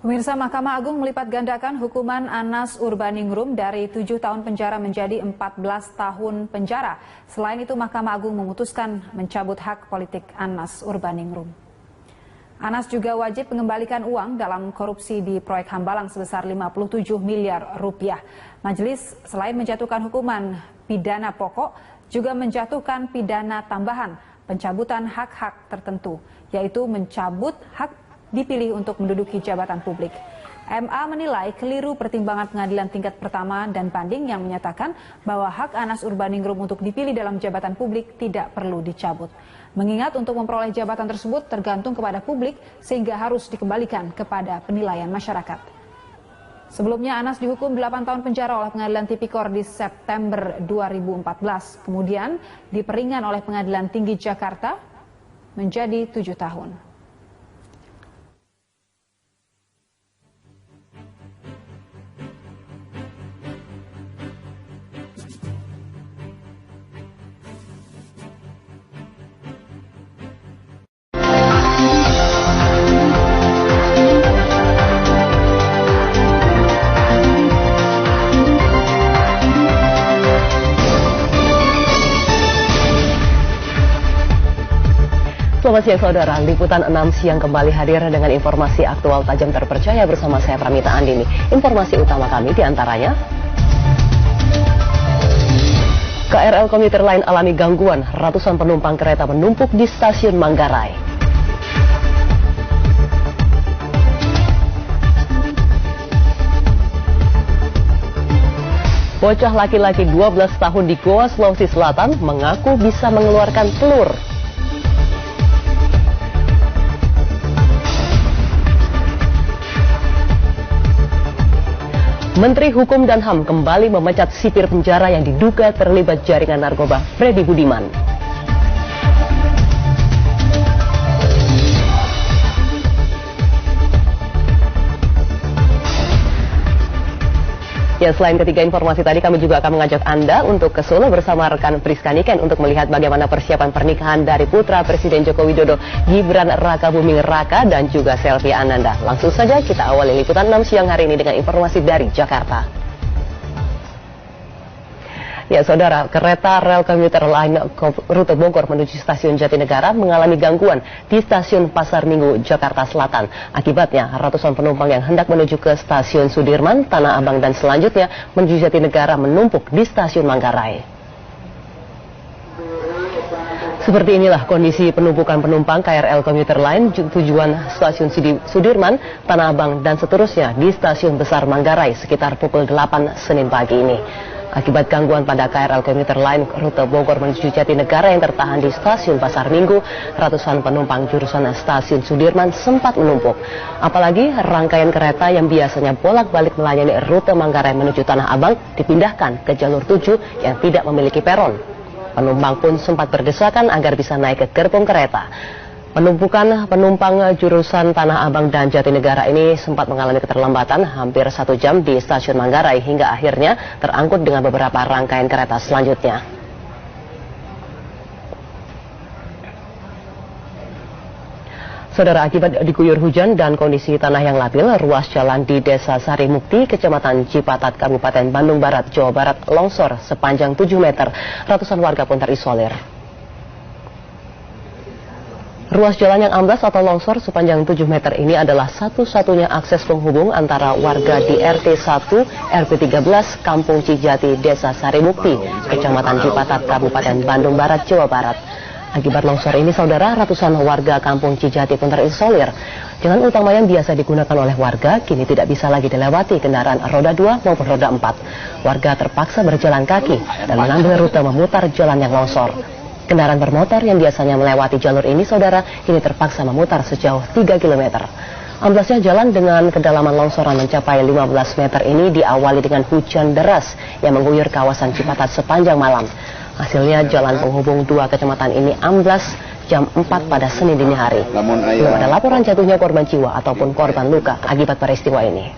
Pemirsa, Mahkamah Agung melipat gandakan hukuman Anas Urbaningrum dari 7 tahun penjara menjadi 14 tahun penjara. Selain itu, Mahkamah Agung memutuskan mencabut hak politik Anas Urbaningrum. Anas juga wajib mengembalikan uang dalam korupsi di proyek Hambalang sebesar 57 miliar rupiah. Majelis selain menjatuhkan hukuman pidana pokok, juga menjatuhkan pidana tambahan pencabutan hak-hak tertentu, yaitu mencabut hak dipilih untuk menduduki jabatan publik. MA menilai keliru pertimbangan pengadilan tingkat pertama dan banding yang menyatakan bahwa hak Anas Urbaningrum untuk dipilih dalam jabatan publik tidak perlu dicabut. Mengingat untuk memperoleh jabatan tersebut tergantung kepada publik sehingga harus dikembalikan kepada penilaian masyarakat. Sebelumnya Anas dihukum 8 tahun penjara oleh Pengadilan Tipikor di September 2014. Kemudian diperingan oleh Pengadilan Tinggi Jakarta menjadi 7 tahun. Selamat siang saudara, Liputan 6 siang kembali hadir dengan informasi aktual tajam terpercaya bersama saya Pramita Andini. Informasi utama kami diantaranya: KRL komuter lain alami gangguan, ratusan penumpang kereta menumpuk di stasiun Manggarai. Bocah laki-laki 12 tahun di Goa, Sulawesi Selatan mengaku bisa mengeluarkan telur. Menteri Hukum dan HAM kembali memecat sipir penjara yang diduga terlibat jaringan narkoba, Freddy Budiman. Ya, selain ketiga informasi tadi, kami juga akan mengajak Anda untuk ke Solo bersama rekan Priska Niken untuk melihat bagaimana persiapan pernikahan dari putra Presiden Joko Widodo, Gibran Rakabuming Raka dan juga Selvi Ananda. Langsung saja kita awali Liputan 6 siang hari ini dengan informasi dari Jakarta. Ya, saudara, kereta rel komuter lain rute Bogor menuju stasiun Jatinegara mengalami gangguan di stasiun Pasar Minggu, Jakarta Selatan. Akibatnya, ratusan penumpang yang hendak menuju ke stasiun Sudirman, Tanah Abang dan selanjutnya menuju Jatinegara menumpuk di stasiun Manggarai. Seperti inilah kondisi penumpukan penumpang KRL komuter lain tujuan stasiun Sudirman, Tanah Abang dan seterusnya di stasiun besar Manggarai sekitar pukul 8 Senin pagi ini. Akibat gangguan pada KRL komuter lain rute Bogor menuju Jatinegara yang tertahan di stasiun Pasar Minggu, ratusan penumpang jurusan stasiun Sudirman sempat menumpuk. Apalagi rangkaian kereta yang biasanya bolak-balik melayani rute Manggarai menuju Tanah Abang dipindahkan ke jalur 7 yang tidak memiliki peron. Penumpang pun sempat berdesakan agar bisa naik ke gerbong kereta. Penumpukan penumpang jurusan Tanah Abang dan Jatinegara ini sempat mengalami keterlambatan hampir 1 jam di stasiun Manggarai hingga akhirnya terangkut dengan beberapa rangkaian kereta selanjutnya. Saudara, akibat diguyur hujan dan kondisi tanah yang labil, ruas jalan di Desa Sari Mukti, Kecamatan Cipatat, Kabupaten Bandung Barat, Jawa Barat longsor sepanjang 7 meter. Ratusan warga pun terisolir. Ruas jalan yang amblas atau longsor sepanjang 7 meter ini adalah satu-satunya akses penghubung antara warga di RT 1 RW 13 Kampung Cijati, Desa Sarimukti, Kecamatan Cipatat, Kabupaten Bandung Barat, Jawa Barat. Akibat longsor ini, saudara, ratusan warga Kampung Cijati pun terisolir. Jalan utama yang biasa digunakan oleh warga kini tidak bisa lagi dilewati kendaraan roda 2 maupun roda 4. Warga terpaksa berjalan kaki dan mengambil rute memutar jalan yang longsor. Kendaraan bermotor yang biasanya melewati jalur ini, saudara, kini terpaksa memutar sejauh 3 km. Amblasnya jalan dengan kedalaman longsoran mencapai 15 meter ini diawali dengan hujan deras yang mengguyur kawasan Cipatat sepanjang malam. Hasilnya jalan penghubung 2 kecamatan ini amblas jam 4 pada Senin dini hari. Belum ada laporan jatuhnya korban jiwa ataupun korban luka akibat peristiwa ini.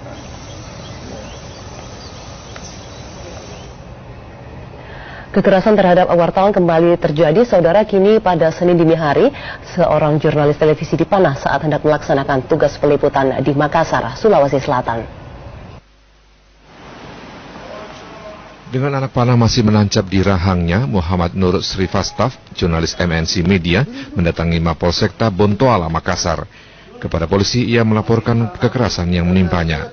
Kekerasan terhadap wartawan kembali terjadi, saudara. Kini pada Senin dini hari, seorang jurnalis televisi dipanah saat hendak melaksanakan tugas peliputan di Makassar, Sulawesi Selatan. Dengan anak panah masih menancap di rahangnya, Muhammad Nur Srivastava, jurnalis MNC Media, mendatangi Mapolsekta Bontoala, Makassar. Kepada polisi, ia melaporkan kekerasan yang menimpanya.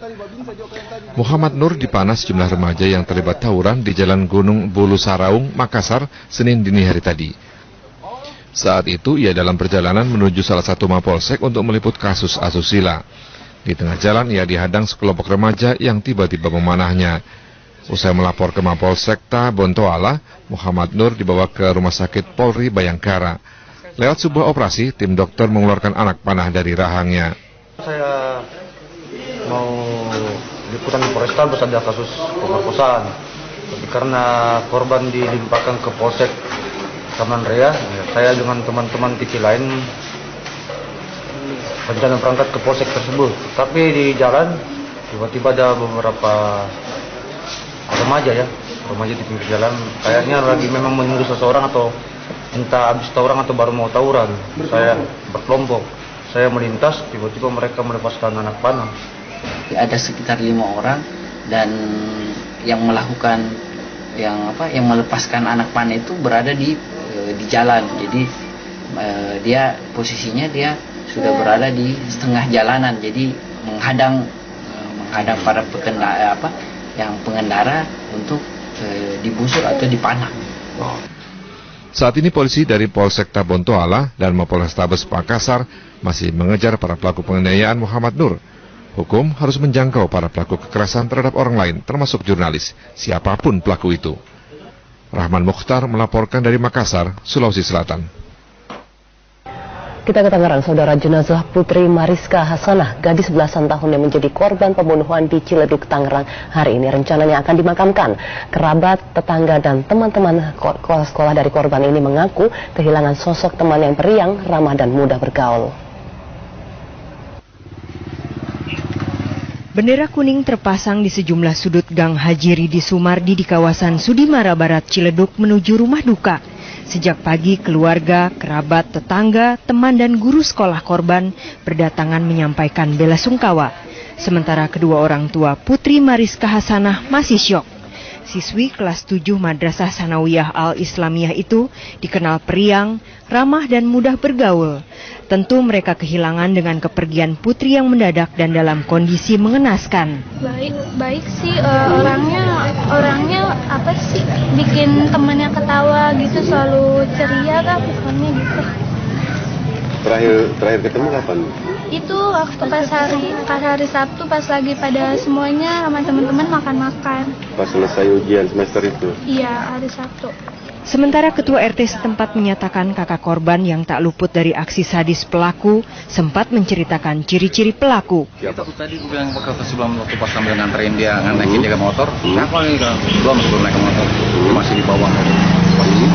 Muhammad Nur dipanah sejumlah remaja yang terlibat tawuran di Jalan Gunung Bulu Saraung, Makassar, Senin dini hari tadi. Saat itu, ia dalam perjalanan menuju salah satu Mapolsek untuk meliput kasus asusila. Di tengah jalan, ia dihadang sekelompok remaja yang tiba-tiba memanahnya. Usai melapor ke Mapolsekta Bontoala, Muhammad Nur dibawa ke Rumah Sakit Polri Bayangkara. Lewat sebuah operasi, tim dokter mengeluarkan anak panah dari rahangnya. Saya mau liputan di Polrestabes ada kasus pemerkosaan. Tapi karena korban dilimpahkan ke Polsek Taman Rea, saya dengan teman-teman TV lain rencana berangkat ke Polsek tersebut. Tapi di jalan tiba-tiba ada beberapa remaja di pinggir jalan, kayaknya lagi memang menunggu seseorang atau entah habis tawuran atau baru mau tawuran. Saya berkelompok, saya melintas, tiba-tiba mereka melepaskan anak panah. Ada sekitar 5 orang dan yang melakukan yang melepaskan anak panah itu berada di jalan. Jadi posisinya dia sudah berada di setengah jalanan, jadi menghadang para pengendara untuk dibusur atau dipanah. Saat ini polisi dari Polsekta Bontoala dan Mapolrestabes Makassar masih mengejar para pelaku penganiayaan Muhammad Nur. Hukum harus menjangkau para pelaku kekerasan terhadap orang lain, termasuk jurnalis, siapapun pelaku itu. Rahman Mukhtar melaporkan dari Makassar, Sulawesi Selatan. Kita ke Tangerang, saudara. Jenazah Putri Mariska Hasanah, gadis belasan tahun yang menjadi korban pembunuhan di Ciledug, Tangerang, hari ini rencananya akan dimakamkan. Kerabat, tetangga, dan teman-teman sekolah dari korban ini mengaku kehilangan sosok teman yang periang, ramah, dan mudah bergaul. Bendera kuning terpasang di sejumlah sudut Gang Haji Ridi Sumardi di kawasan Sudimara Barat, Ciledug menuju rumah duka. Sejak pagi, keluarga, kerabat, tetangga, teman, dan guru sekolah korban berdatangan menyampaikan bela sungkawa. Sementara kedua orang tua Putri Mariska Hasanah masih syok. Siswi kelas 7 Madrasah Sanawiyah Al-Islamiyah itu dikenal periang, ramah, dan mudah bergaul. Tentu mereka kehilangan dengan kepergian Putri yang mendadak dan dalam kondisi mengenaskan. Baik sih, orangnya apa sih, bikin temannya ketawa gitu, selalu ceria kan, pokoknya gitu. Terakhir ketemu kapan? Itu waktu pas hari Sabtu, pas lagi pada semuanya sama teman-teman makan-makan. Pas selesai ujian semester itu? Iya, hari Sabtu. Sementara ketua RT setempat menyatakan kakak korban yang tak luput dari aksi sadis pelaku sempat menceritakan ciri-ciri pelaku. Itu tadi gue bilang sebelum waktu pas sambil nganterin dia, naikin dia ke motor. Kenapa nih? Belum sebelum naik ke motor, dia masih di bawah posisi.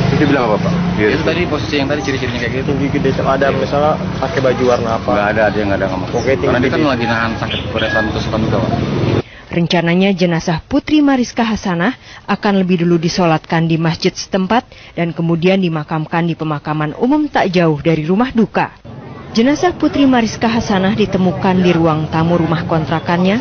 Itu bilang apa, Pak? Itu tadi posisi yang tadi ciri-cirinya kayak gitu. Ada misalnya pakai baju warna apa? Nggak ada, dia nggak ada ngomong. Karena dia kan lagi nahan sakit kepedesan tusukan juga, Pak. Rencananya jenazah Putri Mariska Hasanah akan lebih dulu disolatkan di masjid setempat dan kemudian dimakamkan di pemakaman umum tak jauh dari rumah duka. Jenazah Putri Mariska Hasanah ditemukan di ruang tamu rumah kontrakannya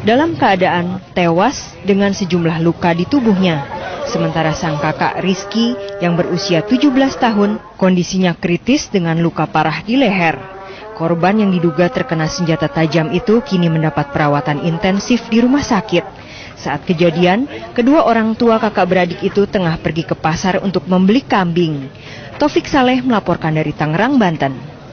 dalam keadaan tewas dengan sejumlah luka di tubuhnya. Sementara sang kakak Rizky yang berusia 17 tahun kondisinya kritis dengan luka parah di leher. Korban yang diduga terkena senjata tajam itu kini mendapat perawatan intensif di rumah sakit. Saat kejadian, kedua orang tua kakak beradik itu tengah pergi ke pasar untuk membeli kambing. Taufik Saleh melaporkan dari Tangerang, Banten.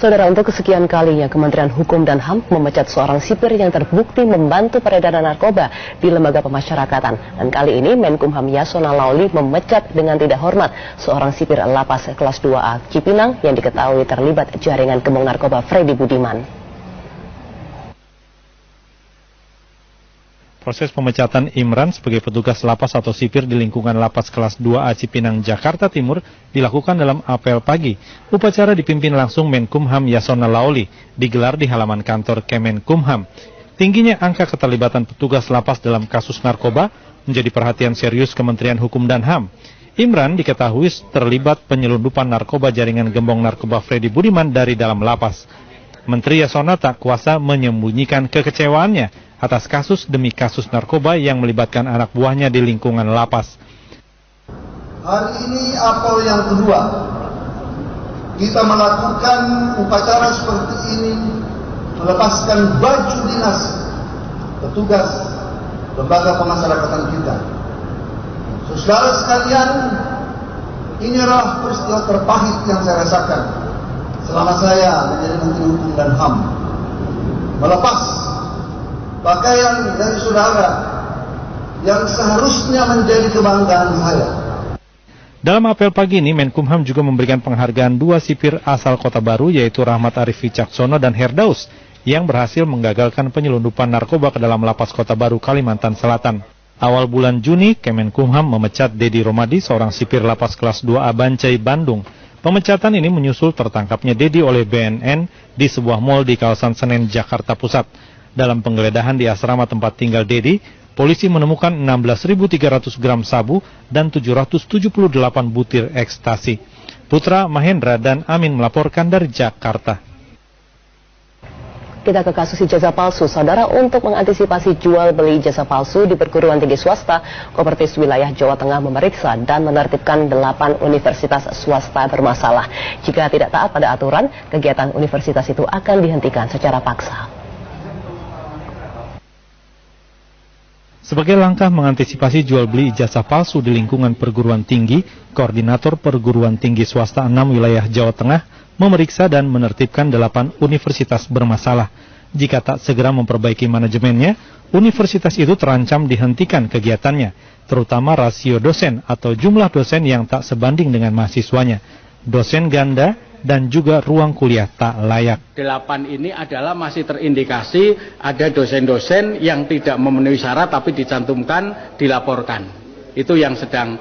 Saudara, untuk kesekian kalinya Kementerian Hukum dan HAM memecat seorang sipir yang terbukti membantu peredaran narkoba di lembaga pemasyarakatan. Dan kali ini Menkumham Yasona Lauli memecat dengan tidak hormat seorang sipir lapas kelas 2A Cipinang yang diketahui terlibat jaringan kembang narkoba Freddy Budiman. Proses pemecatan Imran sebagai petugas lapas atau sipir di lingkungan lapas kelas 2A Cipinang, Jakarta Timur dilakukan dalam apel pagi. Upacara dipimpin langsung Menkumham Yasona Lauli, digelar di halaman kantor Kemenkumham. Tingginya angka keterlibatan petugas lapas dalam kasus narkoba menjadi perhatian serius Kementerian Hukum dan HAM. Imran diketahui terlibat penyelundupan narkoba jaringan gembong narkoba Freddy Budiman dari dalam lapas. Menteri Yasona tak kuasa menyembunyikan kekecewaannya atas kasus demi kasus narkoba yang melibatkan anak buahnya di lingkungan lapas. Hari ini apel yang kedua, kita melakukan upacara seperti ini, melepaskan baju dinas petugas lembaga pemasyarakatan kita. Saudara sekalian, ini adalah peristiwa terpahit yang saya rasakan selama saya menjadi Menteri Hukum dan HAM. Melepas pakaian dari saudara yang seharusnya menjadi kebanggaan saya. Dalam apel pagi ini, Menkumham juga memberikan penghargaan 2 sipir asal Kota Baru, yaitu Rahmat Arif Wicaksono dan Herdaus, yang berhasil menggagalkan penyelundupan narkoba ke dalam lapas Kota Baru, Kalimantan Selatan. Awal bulan Juni, Kemenkumham memecat Dedi Romadi, seorang sipir lapas kelas 2A Bancai, Bandung. Pemecatan ini menyusul tertangkapnya Dedi oleh BNN di sebuah mal di kawasan Senen, Jakarta Pusat. Dalam penggeledahan di asrama tempat tinggal Dedi, polisi menemukan 16.300 gram sabu dan 778 butir ekstasi. Putra Mahendra dan Amin melaporkan dari Jakarta. Kita ke kasus ijazah palsu, saudara. Untuk mengantisipasi jual beli ijazah palsu di perguruan tinggi swasta, Kopertis Wilayah Jawa Tengah memeriksa dan menertibkan 8 universitas swasta bermasalah. Jika tidak taat pada aturan, kegiatan universitas itu akan dihentikan secara paksa. Sebagai langkah mengantisipasi jual beli ijazah palsu di lingkungan perguruan tinggi, Koordinator Perguruan Tinggi Swasta 6 Wilayah Jawa Tengah memeriksa dan menertibkan 8 universitas bermasalah. Jika tak segera memperbaiki manajemennya, universitas itu terancam dihentikan kegiatannya, terutama rasio dosen atau jumlah dosen yang tak sebanding dengan mahasiswanya, dosen ganda, dan juga ruang kuliah tak layak. 8 ini adalah masih terindikasi ada dosen-dosen yang tidak memenuhi syarat tapi dicantumkan, dilaporkan. Itu yang sedang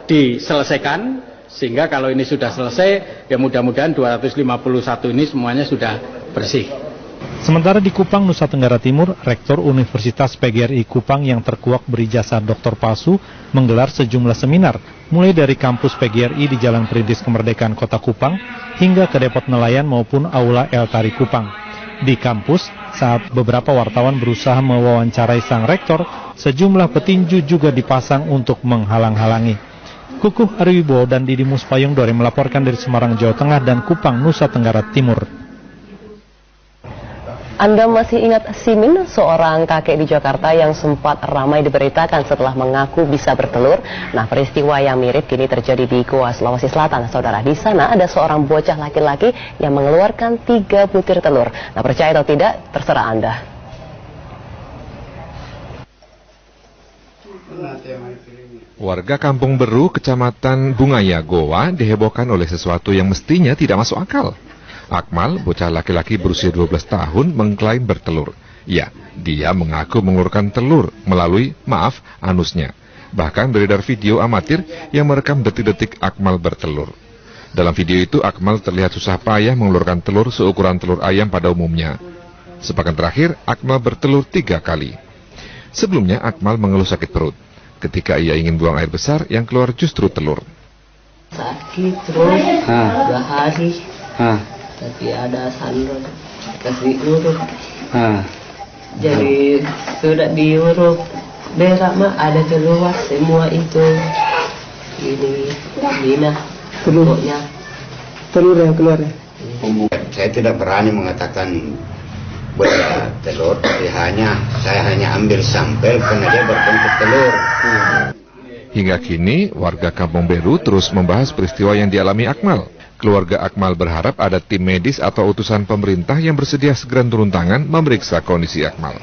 diselesaikan. Sehingga kalau ini sudah selesai, ya mudah-mudahan 251 ini semuanya sudah bersih. Sementara di Kupang, Nusa Tenggara Timur, Rektor Universitas PGRI Kupang yang terkuak berijazah doktor palsu menggelar sejumlah seminar, mulai dari kampus PGRI di Jalan Perintis Kemerdekaan Kota Kupang hingga ke depot nelayan maupun Aula El Tari Kupang. Di kampus, saat beberapa wartawan berusaha mewawancarai sang rektor, sejumlah petinju juga dipasang untuk menghalang-halangi. Kukuh Ariwibowo dan Didi Muspayung Dore melaporkan dari Semarang, Jawa Tengah dan Kupang, Nusa Tenggara Timur. Anda masih ingat Simin, seorang kakek di Jakarta yang sempat ramai diberitakan setelah mengaku bisa bertelur? Nah, peristiwa yang mirip kini terjadi di Goa, Sulawesi Selatan. Saudara, di sana ada seorang bocah laki-laki yang mengeluarkan 3 butir telur. Nah, percaya atau tidak, terserah Anda. Warga Kampung Beru, Kecamatan Bungaya, Goa, dihebohkan oleh sesuatu yang mestinya tidak masuk akal. Akmal, bocah laki-laki berusia 12 tahun, mengklaim bertelur. Ya, dia mengaku mengeluarkan telur melalui, anusnya. Bahkan beredar video amatir yang merekam detik-detik Akmal bertelur. Dalam video itu, Akmal terlihat susah payah mengeluarkan telur seukuran telur ayam pada umumnya. Sepekan terakhir, Akmal bertelur 3 kali. Sebelumnya, Akmal mengeluh sakit perut. Ketika ia ingin buang air besar, yang keluar justru telur. Sakit terus 2 hari. Tapi ada sandal kasih urut. Jadi sudah diurut, berak mah ada keluar semua itu. Ini pokoknya telur yang keluar ya. Saya tidak berani mengatakan telur, saya hanya ambil sampel karena dia berbentuk telur. Hingga kini, warga Kampung Beru terus membahas peristiwa yang dialami Akmal. Keluarga Akmal berharap ada tim medis atau utusan pemerintah yang bersedia segera turun tangan memeriksa kondisi Akmal.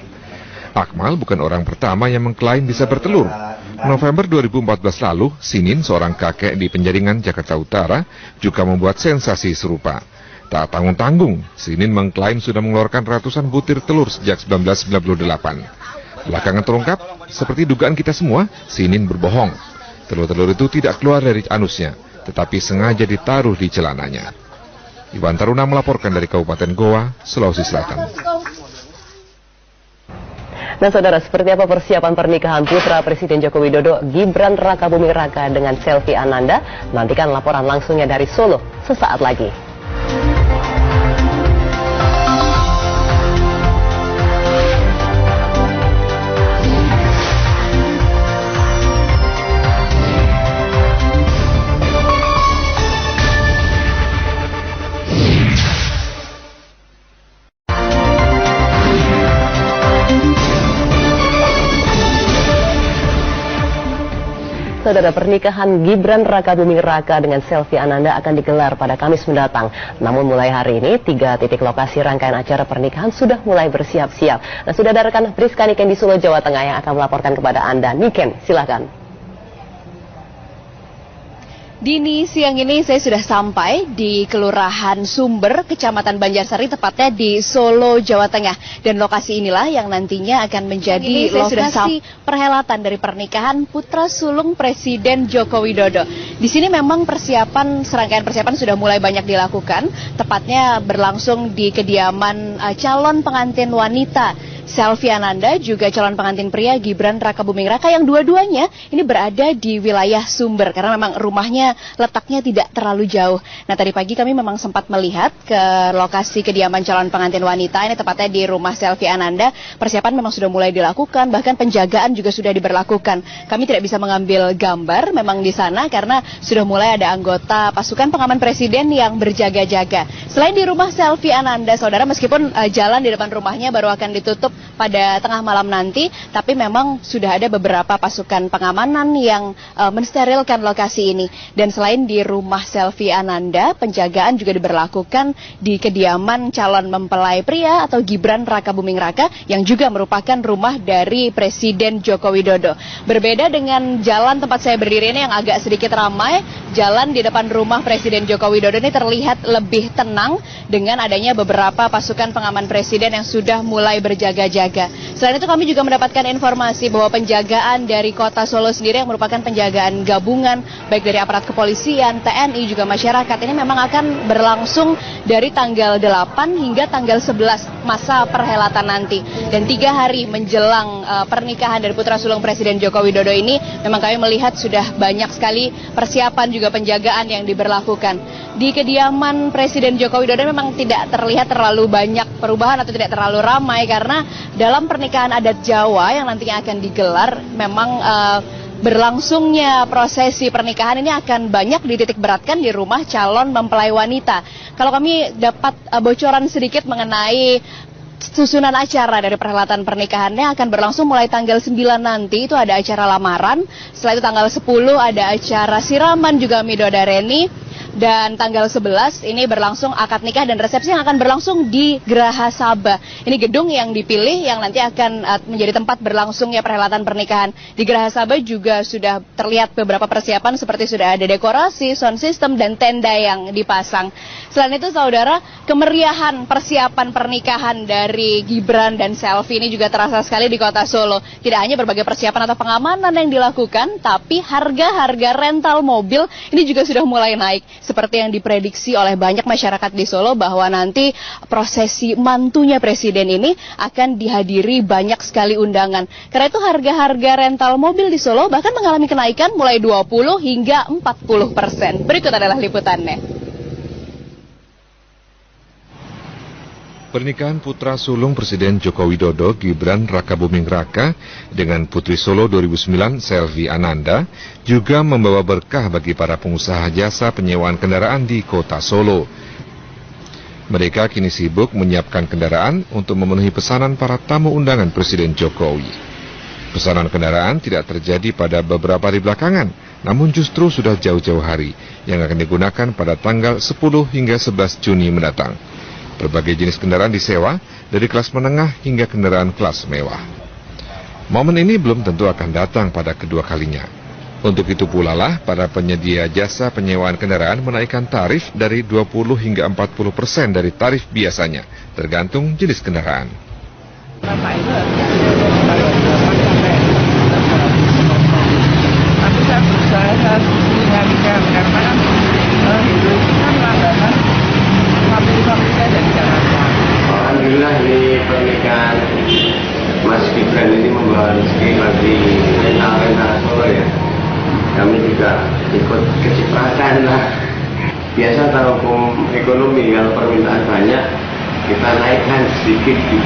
Akmal bukan orang pertama yang mengklaim bisa bertelur. November 2014 lalu, Sinin, seorang kakek di Penjaringan, Jakarta Utara, juga membuat sensasi serupa. Tak tanggung-tanggung, Sinin mengklaim sudah mengeluarkan ratusan butir telur sejak 1998. Belakangan terungkap, seperti dugaan kita semua, Sinin berbohong. Telur-telur itu tidak keluar dari anusnya, tetapi sengaja ditaruh di celananya. Iwan Taruna melaporkan dari Kabupaten Goa, Sulawesi Selatan. Nah saudara, seperti apa persiapan pernikahan putra Presiden Joko Widodo Gibran Rakabuming Raka dengan Selvi Ananda? Nantikan laporan langsungnya dari Solo sesaat lagi. Saudara, pernikahan Gibran Rakabuming Raka dengan Selvi Ananda akan digelar pada Kamis mendatang. Namun mulai hari ini, 3 titik lokasi rangkaian acara pernikahan sudah mulai bersiap-siap. Nah, sudah ada rekan Priska Niken di Solo, Jawa Tengah yang akan melaporkan kepada Anda. Niken, silakan. Dini siang ini saya sudah sampai di Kelurahan Sumber, Kecamatan Banjarsari, tepatnya di Solo, Jawa Tengah. Dan lokasi inilah yang nantinya akan menjadi lokasi perhelatan dari pernikahan putra sulung Presiden Joko Widodo. Di sini memang serangkaian persiapan sudah mulai banyak dilakukan, tepatnya berlangsung di kediaman calon pengantin wanita Selvi Ananda, juga calon pengantin pria Gibran Rakabuming Raka, yang dua-duanya ini berada di wilayah Sumber karena memang rumahnya letaknya tidak terlalu jauh. Nah, tadi pagi kami memang sempat melihat ke lokasi kediaman calon pengantin wanita, ini tepatnya di rumah Selvi Ananda. Persiapan memang sudah mulai dilakukan, bahkan penjagaan juga sudah diberlakukan. Kami tidak bisa mengambil gambar memang di sana karena sudah mulai ada anggota pasukan pengaman presiden yang berjaga-jaga. Selain di rumah Selvi Ananda, saudara, meskipun jalan di depan rumahnya baru akan ditutup pada tengah malam nanti, tapi memang sudah ada beberapa pasukan pengamanan yang mensterilkan lokasi ini. Dan selain di rumah Selvi Ananda, penjagaan juga diberlakukan di kediaman calon mempelai pria atau Gibran Rakabuming Raka, yang juga merupakan rumah dari Presiden Joko Widodo. Berbeda dengan jalan tempat saya berdiri ini yang agak sedikit ramai, jalan di depan rumah Presiden Joko Widodo ini terlihat lebih tenang dengan adanya beberapa pasukan pengaman presiden yang sudah mulai berjaga-jaga. Selain itu kami juga mendapatkan informasi bahwa penjagaan dari Kota Solo sendiri yang merupakan penjagaan gabungan baik dari aparat kepolisian, TNI, juga masyarakat ini memang akan berlangsung dari tanggal 8 hingga tanggal 11 masa perhelatan nanti. Dan 3 hari menjelang pernikahan dari putra sulung Presiden Joko Widodo ini, memang kami melihat sudah banyak sekali persiapan juga penjagaan yang diberlakukan. Di kediaman Presiden Joko Widodo memang tidak terlihat terlalu banyak perubahan atau tidak terlalu ramai karena dalam pernikahan adat Jawa yang nantinya akan digelar memang berlangsungnya prosesi pernikahan ini akan banyak dititik beratkan di rumah calon mempelai wanita. Kalau kami dapat bocoran sedikit mengenai susunan acara dari perhelatan pernikahannya, akan berlangsung mulai tanggal 9 nanti, itu ada acara lamaran. Setelah itu tanggal 10 ada acara siraman juga midodareni. Dan tanggal 11 ini berlangsung akad nikah dan resepsi yang akan berlangsung di Geraha Sabah. Ini gedung yang dipilih yang nanti akan menjadi tempat berlangsungnya perhelatan pernikahan. Di Geraha Sabah juga sudah terlihat beberapa persiapan seperti sudah ada dekorasi, sound system, dan tenda yang dipasang. Selain itu, saudara, kemeriahan persiapan pernikahan dari Gibran dan Selvi ini juga terasa sekali di Kota Solo. Tidak hanya berbagai persiapan atau pengamanan yang dilakukan, tapi harga-harga rental mobil ini juga sudah mulai naik. Seperti yang diprediksi oleh banyak masyarakat di Solo bahwa nanti prosesi mantunya presiden ini akan dihadiri banyak sekali undangan. Karena itu harga-harga rental mobil di Solo bahkan mengalami kenaikan mulai 20 hingga 40%. Berikut adalah liputannya. Pernikahan putra sulung Presiden Joko Widodo Gibran Rakabuming Raka dengan Putri Solo 2009 Selvi Ananda juga membawa berkah bagi para pengusaha jasa penyewaan kendaraan di Kota Solo. Mereka kini sibuk menyiapkan kendaraan untuk memenuhi pesanan para tamu undangan Presiden Jokowi. Pesanan kendaraan tidak terjadi pada beberapa hari belakangan, namun justru sudah jauh-jauh hari yang akan digunakan pada tanggal 10 hingga 11 Juni mendatang. Berbagai jenis kendaraan disewa, dari kelas menengah hingga kendaraan kelas mewah. Momen ini belum tentu akan datang pada kedua kalinya. Untuk itu pula lah para penyedia jasa penyewaan kendaraan menaikkan tarif dari 20 hingga 40% dari tarif biasanya, tergantung jenis kendaraan. Tapi saya berusaha menyaringkan karena hidup kan langganan family saya dari Jakarta. Alhamdulillah di pernikahan Mas Gibran ini membawa rezeki bagi arena Solo ya. Kami juga ikut kecipratan lah. Biasa kalau ekonomi kalau permintaan banyak kita naikkan sedikit.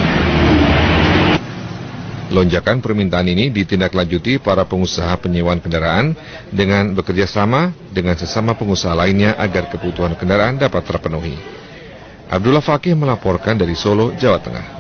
Lonjakan permintaan ini ditindaklanjuti para pengusaha penyewaan kendaraan dengan bekerja sama dengan sesama pengusaha lainnya agar kebutuhan kendaraan dapat terpenuhi. Abdullah Fakih melaporkan dari Solo, Jawa Tengah.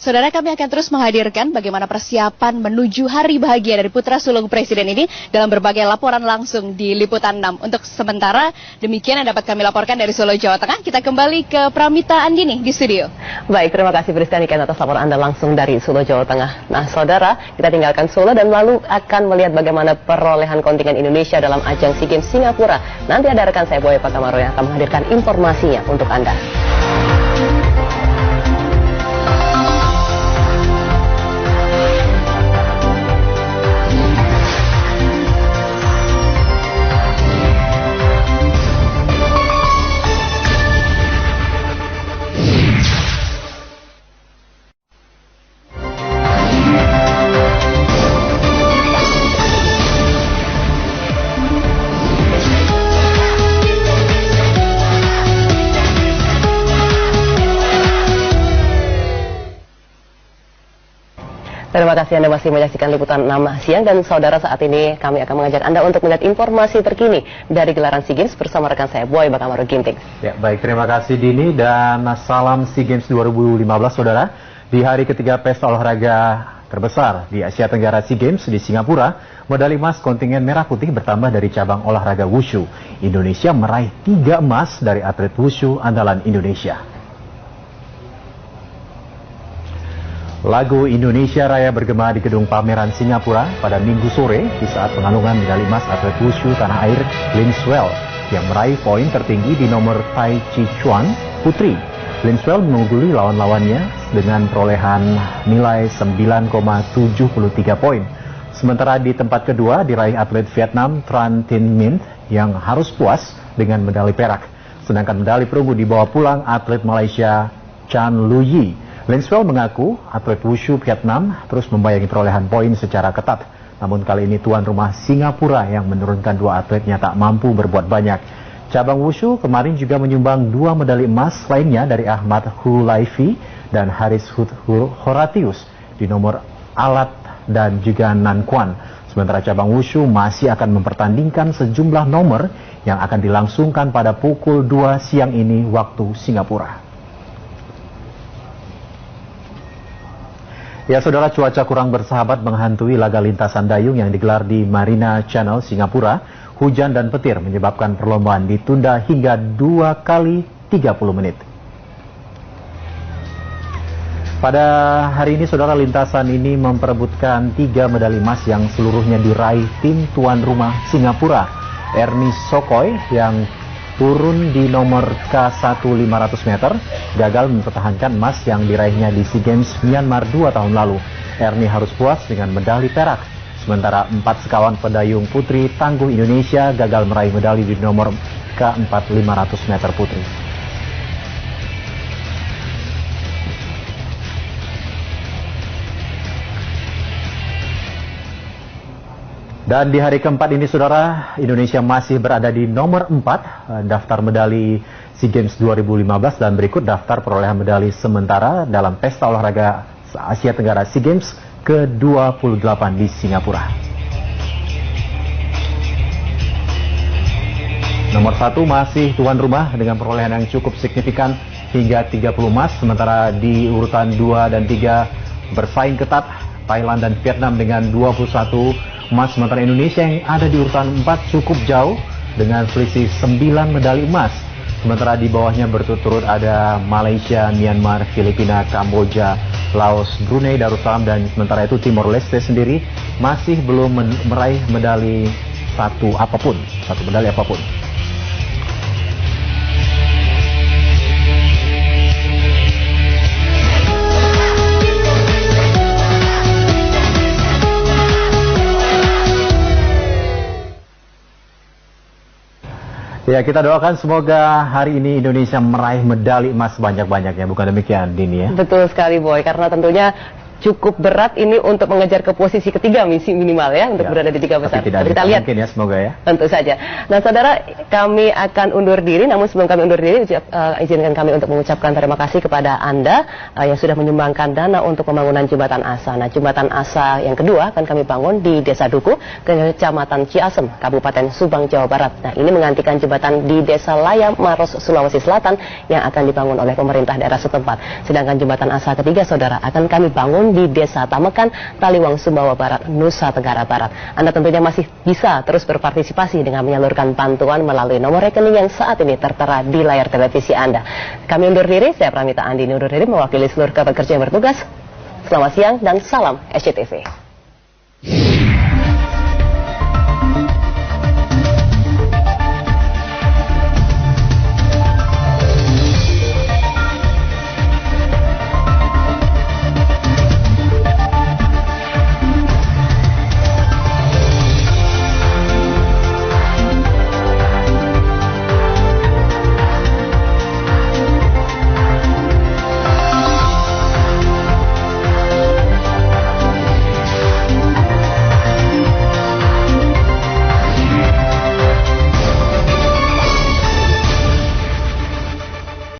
Saudara, kami akan terus menghadirkan bagaimana persiapan menuju hari bahagia dari putra sulung Presiden ini dalam berbagai laporan langsung di Liputan 6. Untuk sementara, demikian yang dapat kami laporkan dari Solo, Jawa Tengah. Kita kembali ke Pramita Andini di studio. Baik, terima kasih Priska Niken atas laporan Anda langsung dari Solo, Jawa Tengah. Nah, saudara, kita tinggalkan Solo dan lalu akan melihat bagaimana perolehan kontingen Indonesia dalam ajang SEA Games Singapura. Nanti ada rekan saya Boy Pakamaro yang akan menghadirkan informasinya untuk Anda. Terima kasih Anda masih menyaksikan Liputan 6 siang dan saudara, saat ini kami akan mengajak Anda untuk melihat informasi terkini dari gelaran SEA Games bersama rekan saya Boy Pakamaro Ginting. Ya, baik, terima kasih Dini dan salam SEA Games 2015 saudara. Di hari ketiga pesta olahraga terbesar di Asia Tenggara SEA Games di Singapura, medali emas kontingen merah putih bertambah dari cabang olahraga wushu. Indonesia meraih 3 emas dari atlet wushu andalan Indonesia. Lagu Indonesia Raya bergema di gedung pameran Singapura pada Minggu sore di saat penganungan medali emas atlet wushu tanah air Linswell yang meraih poin tertinggi di nomor Tai Chi Chuan putri. Linswell mengungguli lawan-lawannya dengan perolehan nilai 9,73 poin. Sementara di tempat kedua diraih atlet Vietnam Tran Tin Minh yang harus puas dengan medali perak. Sedangkan medali perunggu dibawa pulang atlet Malaysia Chan Lu Yi. Linswell mengaku atlet wushu Vietnam terus membayangi perolehan poin secara ketat. Namun kali ini tuan rumah Singapura yang menurunkan 2 atletnya tak mampu berbuat banyak. Cabang wushu kemarin juga menyumbang 2 medali emas lainnya dari Ahmad Hulaifi dan Haris Horatius di nomor alat dan juga nanquan. Sementara cabang wushu masih akan mempertandingkan sejumlah nomor yang akan dilangsungkan pada pukul 2 siang ini waktu Singapura. Ya saudara, cuaca kurang bersahabat menghantui laga lintasan dayung yang digelar di Marina Channel, Singapura. Hujan dan petir menyebabkan perlombaan ditunda hingga 2 kali 30 menit. Pada hari ini saudara, lintasan ini memperebutkan 3 medali emas yang seluruhnya diraih tim tuan rumah Singapura. Ernie Sokoi yang turun di nomor K1 500 meter, gagal mempertahankan emas yang diraihnya di SEA Games Myanmar 2 tahun lalu. Ernie harus puas dengan medali perak. Sementara 4 sekawan pendayung putri tangguh Indonesia gagal meraih medali di nomor K4 500 meter putri. Dan di hari keempat ini saudara, Indonesia masih berada di nomor 4 daftar medali SEA Games 2015 dan berikut daftar perolehan medali sementara dalam pesta olahraga Asia Tenggara SEA Games ke-28 di Singapura. Nomor 1 masih tuan rumah dengan perolehan yang cukup signifikan hingga 30 emas, sementara di urutan 2 dan 3 bersaing ketat Thailand dan Vietnam dengan 21 emas, sementara Indonesia yang ada di urutan 4 cukup jauh dengan selisih 9 medali emas. Sementara di bawahnya berturut-turut ada Malaysia, Myanmar, Filipina, Kamboja, Laos, Brunei Darussalam, dan sementara itu Timor Leste sendiri masih belum meraih medali satu medali apapun. Ya, kita doakan semoga hari ini Indonesia meraih medali emas banyak-banyaknya, bukan demikian, Dini ya? Betul sekali, Boy, karena tentunya cukup berat ini untuk mengejar ke posisi ketiga minimal ya, untuk berada di 3 besar. Tapi tidak kita lihat mungkin ya, semoga ya. Tentu saja. Nah, saudara, kami akan undur diri, namun sebelum kami undur diri, izinkan kami untuk mengucapkan terima kasih kepada Anda yang sudah menyumbangkan dana untuk pembangunan Jembatan Asa. Nah, Jembatan Asa yang kedua akan kami bangun di Desa Duku, Kecamatan Ciasem, Kabupaten Subang, Jawa Barat. Nah, ini menggantikan jembatan di Desa Layam, Maros, Sulawesi Selatan yang akan dibangun oleh pemerintah daerah setempat. Sedangkan Jembatan Asa ketiga, saudara, akan kami bangun di Desa Tamekan, Taliwang, Sumbawa Barat, Nusa Tenggara Barat. Anda tentunya masih bisa terus berpartisipasi dengan menyalurkan bantuan melalui nomor rekening yang saat ini tertera di layar televisi Anda. Kami undur diri, saya Pramita Andini undur diri mewakili seluruh kerabat kerja yang bertugas. Selamat siang dan salam SCTV.